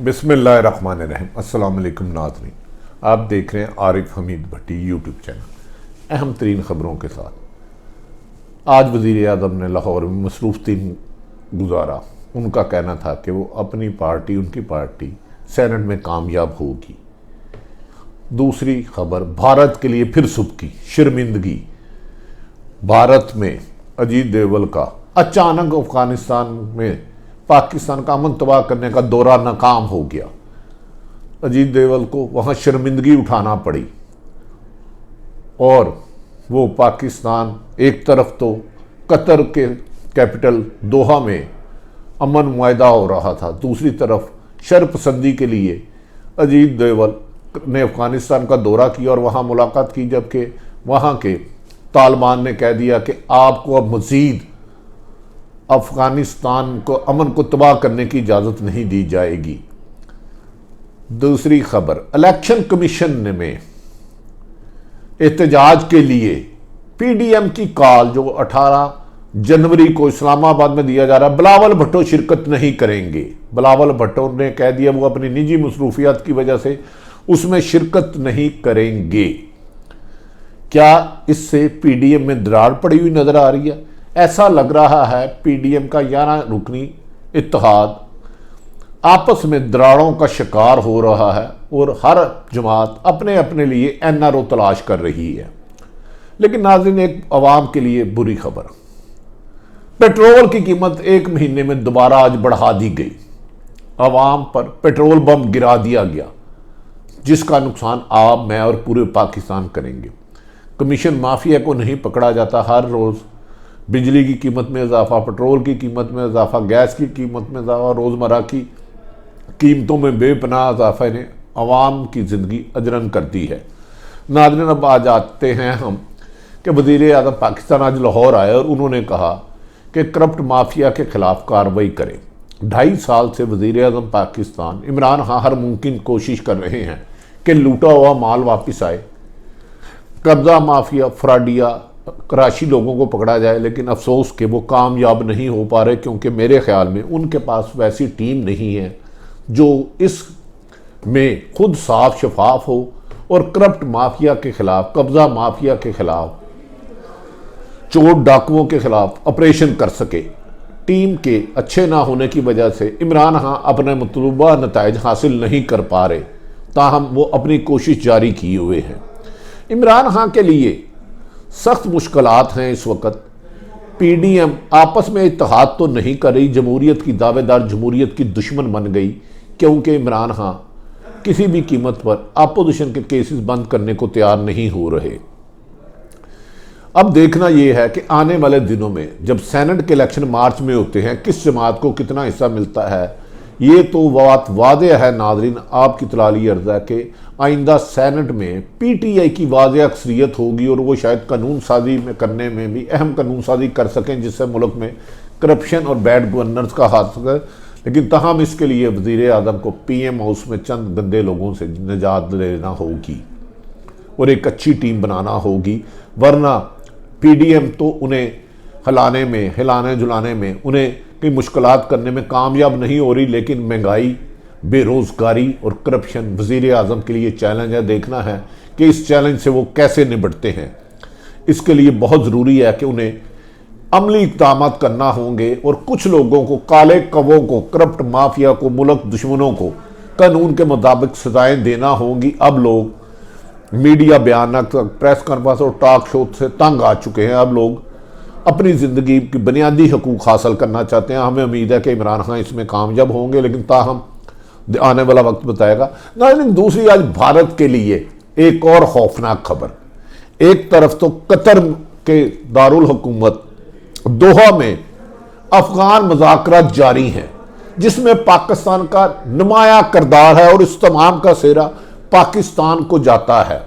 बिस्मिल्लाहिर्रहमानिर्रहीम। अस्सलाम वालेकुम नाज़रीन, आप देख रहे हैं आरिफ हमीद भट्टी यूट्यूब चैनल। अहम तरीन ख़बरों के साथ आज वज़ीर आज़म ने लाहौर में मसरूफ़ दिन गुजारा। उनका कहना था कि वो अपनी पार्टी, उनकी पार्टी सेनेट में कामयाब होगी। दूसरी खबर, भारत के लिए फिर सुबह शर्मिंदगी। भारत में अजीत देवगन का अचानक अफगानिस्तान में पाकिस्तान का अमन तबाह करने का दौरा नाकाम हो गया। अजीत देवगन को वहाँ शर्मिंदगी उठाना पड़ी और वो पाकिस्तान एक तरफ तो कतर के कैपिटल दोहा में अमन मुआहदा हो रहा था, दूसरी तरफ शरपसंदी के लिए अजीत देवगन ने अफगानिस्तान का दौरा किया और वहाँ मुलाकात की, जबकि वहाँ के तालिबान ने कह दिया कि आपको अब मज़ीद अफगानिस्तान को अमन को तबाह करने की इजाज़त नहीं दी जाएगी। दूसरी खबर, इलेक्शन कमीशन में एहतजाज के लिए पीडीएम की कॉल जो 18 जनवरी को इस्लामाबाद में दिया जा रहा है, बिलावल भुट्टो शिरकत नहीं करेंगे। बिलावल भुट्टो ने कह दिया वो अपनी निजी मसरूफियात की वजह से उसमें शिरकत नहीं करेंगे। क्या इससे पीडीएम में दरार पड़ी हुई नजर आ रही है? ऐसा लग रहा है पीडीएम का 11 रुकनी इत्तेहाद आपस में दरारों का शिकार हो रहा है और हर जमात अपने अपने लिए एनआरओ तलाश कर रही है। लेकिन नाज़रीन, एक अवाम के लिए बुरी खबर, पेट्रोल की कीमत एक महीने में दोबारा आज बढ़ा दी गई। अवाम पर पेट्रोल बम गिरा दिया गया जिसका नुकसान आप, मैं और पूरे पाकिस्तान करेंगे। कमीशन माफिया को नहीं पकड़ा जाता। हर रोज़ बिजली की कीमत में इजाफा, पेट्रोल की कीमत में इजाफा, गैस की कीमत में इजाफा, रोज़मर्रा की कीमतों में बेपनाह इजाफा ने अवाम की ज़िंदगी अजरन कर दी है। नाज़रीन, अब आज आते हैं हम कि वज़ीर आज़म पाकिस्तान आज लाहौर आए और उन्होंने कहा कि करप्ट माफिया के खिलाफ कार्रवाई करें। 2.5 साल से वज़ीर आज़म पाकिस्तान इमरान खान हर मुमकिन कोशिश कर रहे हैं कि लूटा हुआ माल वापस आए, कब्जा माफिया, फ्राडिया, कराची लोगों को पकड़ा जाए, लेकिन अफसोस कि वो कामयाब नहीं हो पा रहे, क्योंकि मेरे ख्याल में उनके पास वैसी टीम नहीं है जो इस में खुद साफ शफाफ हो और करप्ट माफिया के खिलाफ, कब्जा माफिया के खिलाफ, चोर डाकुओं के खिलाफ ऑपरेशन कर सके। टीम के अच्छे ना होने की वजह से इमरान खान अपने मतलूबा नताइज हासिल नहीं कर पा रहे, ताहम वो अपनी कोशिश जारी किए हुए हैं। इमरान खान के लिए सख्त मुश्किलात हैं इस वक्त। पीडीएम आपस में इत्तेहाद तो नहीं कर रही, जमहूरियत की दावेदार जमहूरियत की दुश्मन बन गई, क्योंकि इमरान खान किसी भी कीमत पर अपोजिशन के केसेस बंद करने को तैयार नहीं हो रहे। अब देखना यह है कि आने वाले दिनों में जब सेनेट के इलेक्शन मार्च में होते हैं, किस जमात को कितना हिस्सा मिलता है, ये तो बात वाज़ेह है। नाज़रीन, आपकी तलाली अर्ज़ है कि आइंदा सेनेट में पीटीआई की वाज़ेह अक्सरियत होगी और वो शायद कानून साजी में करने में भी अहम कानून साजी कर सकें जिससे मुल्क में करप्शन और बैड गवर्नेंस का हाथ है। लेकिन तमाम इसके लिए वज़ीर आज़म को पीएम हाउस में चंद गंदे लोगों से निजात लेना होगी और एक अच्छी टीम बनाना होगी, वरना पीडीएम तो उन्हें हिलाने जुलाने में, उन्हें कई मुश्किलात करने में कामयाब नहीं हो रही। लेकिन महंगाई, बेरोज़गारी और करप्शन वज़ीर आज़म के लिए चैलेंज है। देखना है कि इस चैलेंज से वो कैसे निपटते हैं। इसके लिए बहुत ज़रूरी है कि उन्हें अमली इक़दाम करना होंगे और कुछ लोगों को, काले कवों को, करप्ट माफिया को, मुल्क दुश्मनों को कानून के मुताबिक सजाएँ देना होंगी। अब लोग मीडिया बयान तक, प्रेस कॉन्फ्रेंस और टॉक शो से तंग आ चुके हैं। अब लोग अपनी ज़िंदगी की बुनियादी हकूक़ हासिल करना चाहते हैं। हमें उम्मीद है कि इमरान खान इसमें कामयाब होंगे, लेकिन ताहम आने वाला वक्त बताएगा। लेकिन दूसरी आज भारत के लिए एक और खौफनाक खबर। एक तरफ तो कतर के दारुल हुकूमत दोहा में अफगान मुज़ाकरात जारी हैं जिसमें पाकिस्तान का नुमाया किरदार है और इस तमाम का सेहरा पाकिस्तान को जाता है,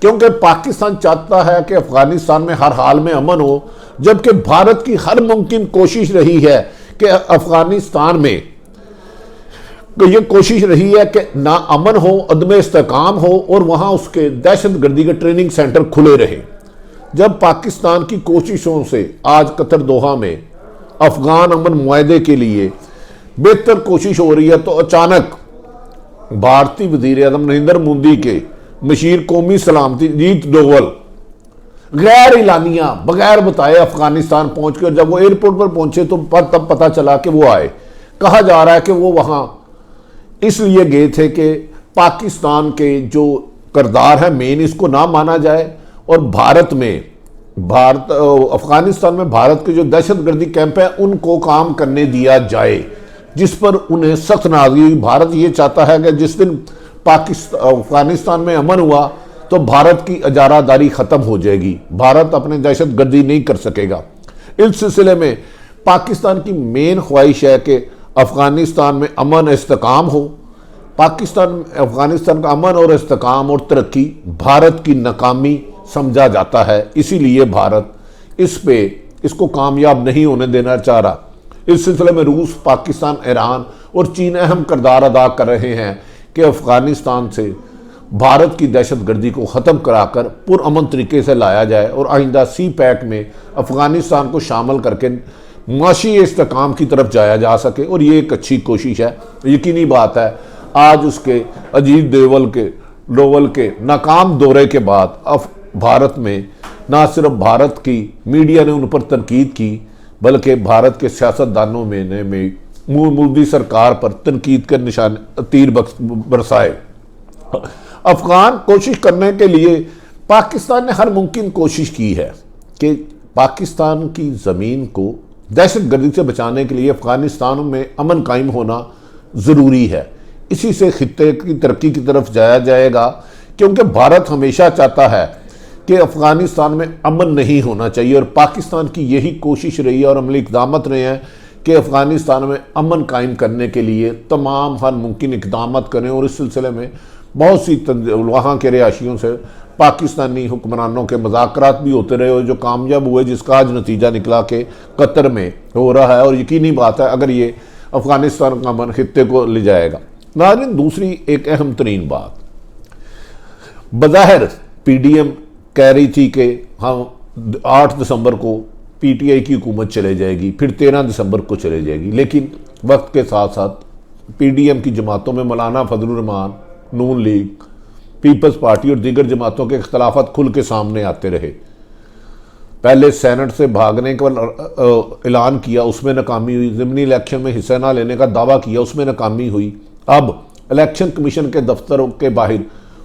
क्योंकि पाकिस्तान चाहता है कि अफगानिस्तान में हर हाल में अमन हो, जबकि भारत की हर मुमकिन कोशिश रही है कि अफगानिस्तान में ये कोशिश रही है कि ना अमन हो, अदम इस्तेकाम हो और वहाँ उसके दहशतगर्दी के ट्रेनिंग सेंटर खुले रहे। जब पाकिस्तान की कोशिशों से आज कतर दोहा में अफगान अमन मुआहदे के लिए बेहतर कोशिश हो रही है, तो अचानक भारतीय वजीर आजम नरेंद्र मोदी के मशीर कौमी सलामती अजीत डोवल गैर इलानिया बगैर बताए अफगानिस्तान पहुंच के, जब वो एयरपोर्ट पर पहुंचे तो तब पता चला कि वो आए। कहा जा रहा है कि वो वहां इसलिए गए थे कि पाकिस्तान के जो किरदार है मेन, इसको ना माना जाए और अफगानिस्तान में भारत के जो दहशतगर्दी कैंप है उनको काम करने दिया जाए, जिस पर उन्हें सख्त नाराजगी। भारत ये चाहता है कि जिस दिन अफगानिस्तान में अमन हुआ तो भारत की इजारादारी खत्म हो जाएगी, भारत अपने दहशतगर्दी नहीं कर सकेगा। इस सिलसिले में पाकिस्तान की मेन ख्वाहिश है कि अफगानिस्तान में अमन इस्तेकाम हो। अफगानिस्तान का अमन और इस्तेकाम और तरक्की भारत की नाकामी समझा जाता है, इसीलिए भारत इसको कामयाब नहीं होने देना चाह रहा। इस सिलसिले में रूस, पाकिस्तान, ईरान और चीन अहम किरदार अदा कर रहे हैं कि अफगानिस्तान से भारत की दहशतगर्दी को ख़त्म कराकर पुरअमन तरीके से लाया जाए और आइंदा CPEC में अफगानिस्तान को शामिल करके माशी इस्तेकाम की तरफ जाया जा सके। और ये एक अच्छी कोशिश है। यकीनी बात है आज उसके अजीत डोवल के नाकाम दौरे के बाद अब भारत में ना सिर्फ भारत की मीडिया ने उन पर तनकीद की, बल्कि भारत के सियासतदानों में मोदी सरकार पर तनकीद के निशान तीर बरसाए। अफगान कोशिश करने के लिए पाकिस्तान ने हर मुमकिन कोशिश की है कि पाकिस्तान की ज़मीन को दहशतगर्दी से बचाने के लिए अफगानिस्तान में अमन कायम होना ज़रूरी है। इसी से खित्ते की तरक्की की तरफ जाया जाएगा, क्योंकि भारत हमेशा चाहता है कि अफगानिस्तान में अमन नहीं होना चाहिए और पाकिस्तान की यही कोशिश रही है और अमली इक़दाम रहे हैं कि अफगानिस्तान में अमन कायम करने के लिए तमाम हर मुमकिन इक़दाम करें। और इस सिलसिले में बहुत सी वहाँ के रिहायशियों से पाकिस्तानी हुक्मरानों के मुज़ाकरात भी होते रहे और जो कामयाब हुए, जिसका आज नतीजा निकला कि कतर में हो रहा है। और यकीनी बात है अगर ये अफगानिस्तान का अमन खित्ते को ले जाएगा। नाज़रीन, दूसरी एक अहम तरीन बात, बज़ाहिर PDM कह रही थी कि हम 8 दिसंबर को PTI की हुकूमत चले जाएगी, फिर 13 दिसंबर को चले जाएगी, लेकिन वक्त के साथ साथ PDM की जमातों में मौलाना फजलुर रहमान, नून लीग, पीपल्स पार्टी और दीगर जमातों के इख्तलाफात खुल के सामने आते रहे। पहले सेनेट से भागने का ऐलान किया, उसमें नाकामी हुई। ज़िमनी इलेक्शन में हिस्सा न लेने का दावा किया, उसमें नाकामी हुई। अब इलेक्शन कमीशन के दफ्तरों के बाहर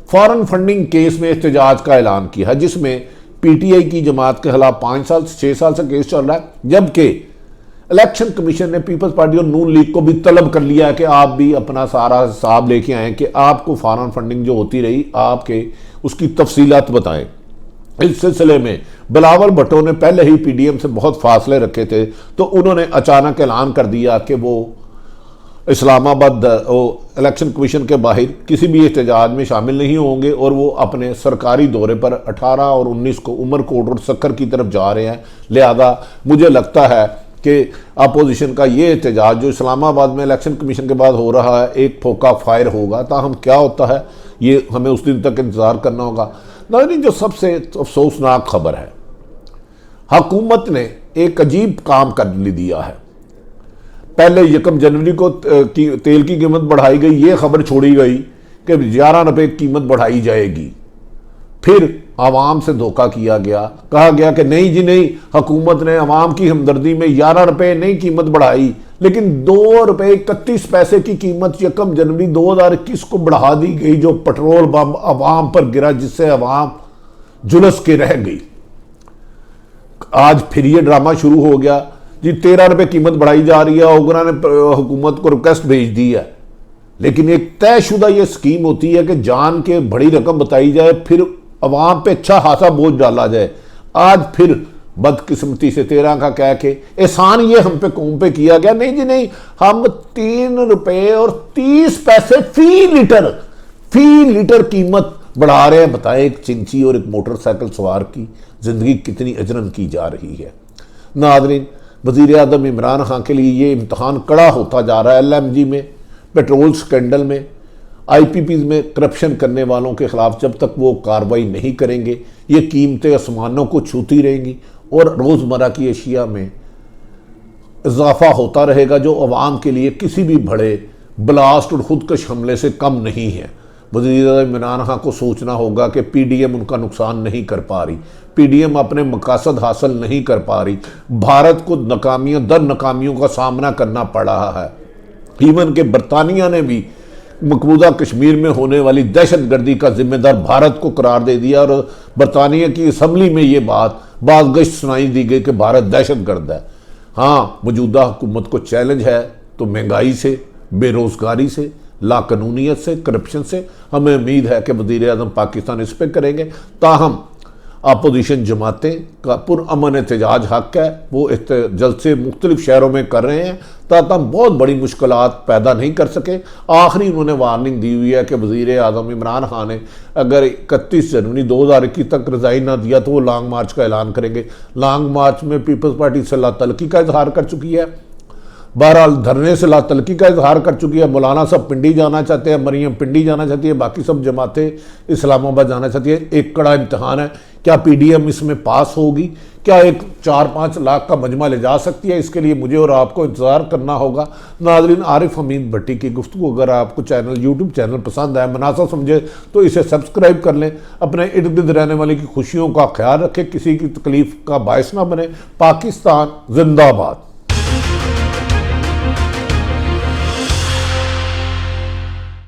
फॉरेन फंडिंग केस में एहतजाज का ऐलान किया है, जिसमें PTI की जमात के खिलाफ 5 साल से 6 साल से केस चल रहा है, जबकि इलेक्शन कमीशन ने पीपल्स पार्टी और नून लीग को भी तलब कर लिया है कि आप भी अपना सारा हिसाब लेके आएँ कि आपको फॉरेन फंडिंग जो होती रही आपके उसकी तफसीलात बताएं। इस सिलसिले में बिलावल भुट्टो ने पहले ही PDM से बहुत फासले रखे थे, तो उन्होंने अचानक ऐलान कर दिया कि वो इस्लामाबाद इलेक्शन कमीशन के बाहर किसी भी एहतजाज में शामिल नहीं होंगे और वो अपने सरकारी दौरे पर 18 और 19 को उमरकोट और सक्कर की तरफ जा रहे हैं। लिहाजा मुझे लगता है कि अपोजिशन का ये एहतजाज जो इस्लामाबाद में इलेक्शन कमीशन के बाद हो रहा है एक फोका फायर होगा। ताहम क्या होता है ये हमें उस दिन तक इंतज़ार करना होगा। नाज़रीन, जो सबसे अफसोसनाक खबर है, हुकूमत ने एक अजीब काम कर दिया है। पहले 1 जनवरी को तेल की कीमत बढ़ाई गई, ये खबर छोड़ी गई कि 11 रुपये कीमत बढ़ाई जाएगी। फिर आवाम से धोखा किया गया, कहा गया कि नहीं जी नहीं, हुकूमत ने आवाम की हमदर्दी में 11 रुपये नहीं कीमत बढ़ाई, लेकिन 2 रुपये 31 पैसे की कीमत 1 जनवरी 2021 को बढ़ा दी गई, जो पेट्रोल बम आवाम पर गिरा, जिससे आवाम झुलस के रह गई। आज फिर ये ड्रामा शुरू हो गया जी, 13 रुपये कीमत बढ़ाई जा रही है। ओगरा ने हुकूमत को रिक्वेस्ट भेज दी है, लेकिन एक तयशुदा ये स्कीम होती है कि जान के बड़ी रकम बताई जाए, फिर अवाम पे अच्छा खासा बोझ डाला जाए। आज फिर बदकिस्मती से 13 का कह के एहसान ये हम पे कौम पे किया गया। नहीं जी नहीं, हम 3 रुपये और 30 पैसे फी लीटर कीमत बढ़ा रहे हैं। बताएं, एक चिंची और एक मोटरसाइकिल सवार की जिंदगी कितनी अजरन की जा रही है। नाज़रीन, वज़ीर आज़म इमरान खान के लिए ये इम्तहान कड़ा होता जा रहा है। LMG में, पेट्रोल स्कैंडल में, IPPs में करप्शन करने वालों के खिलाफ जब तक वो कार्रवाई नहीं करेंगे, ये कीमतें आसमानों को छूती रहेंगी और रोज़मर्रा की अशिया में इजाफा होता रहेगा जो अवाम के लिए किसी भी बड़े ब्लास्ट और खुदकश हमले से कम नहीं है। वज़ीर-ए-आज़म इमरान खान को सोचना होगा कि पीडीएम उनका नुकसान नहीं कर पा रही, पीडीएम अपने मकासद हासिल नहीं कर पा रही, भारत को नाकामियों दर नाकामियों का सामना करना पड़ रहा है। इवन के बरतानिया ने भी मकबूजा कश्मीर में होने वाली दहशतगर्दी का जिम्मेदार भारत को करार दे दिया और बरतानिया की असम्बली में ये बात बाज़गश्त सुनाई दी गई कि भारत दहशतगर्द है। हाँ, मौजूदा हुकूमत को चैलेंज है तो महंगाई से, बेरोज़गारी से, लाकानूनियत से, करप्शन से। हमें उम्मीद है कि वज़ीर-ए-आज़म पाकिस्तान इस पर करेंगे। ताहम अपोजिशन जमातें का पुरअमन एहतजाज हक है, वो जलसे मुख्तलिफ शहरों में कर रहे हैं ताकि हम बहुत बड़ी मुश्किलात पैदा नहीं कर सके। आखिरी उन्होंने वार्निंग दी हुई है कि वज़ीर-ए-आज़म इमरान खान ने अगर 31 जनवरी 2021 तक रिज़ाइन ना दिया तो वो लॉन्ग मार्च का ऐलान करेंगे। लॉन्ग मार्च में पीपल्स पार्टी सलाह तलकी का इजहार कर चुकी है, बहरहाल धरने से ला तलकी का इजहार कर चुकी है। मौलाना सब पिंडी जाना चाहते हैं, मरियम पिंडी जाना चाहती है, बाकी सब जमातें इस्लामाबाद जाना चाहती है। एक कड़ा इम्तहान है, क्या पीडीएम इसमें पास होगी? क्या एक 4-5 लाख का मजमा ले जा सकती है? इसके लिए मुझे और आपको इंतज़ार करना होगा। नाज़रीन, आरिफ हमीद भट्टी की गुफ्तगू अगर आपको यूट्यूब चैनल पसंद आए, मुनासिब समझे तो इसे सब्सक्राइब कर लें। अपने इर्द गिर्द रहने वाले की खुशियों का ख्याल रखें, किसी की तकलीफ का बायस ना बने। पाकिस्तान जिंदाबाद।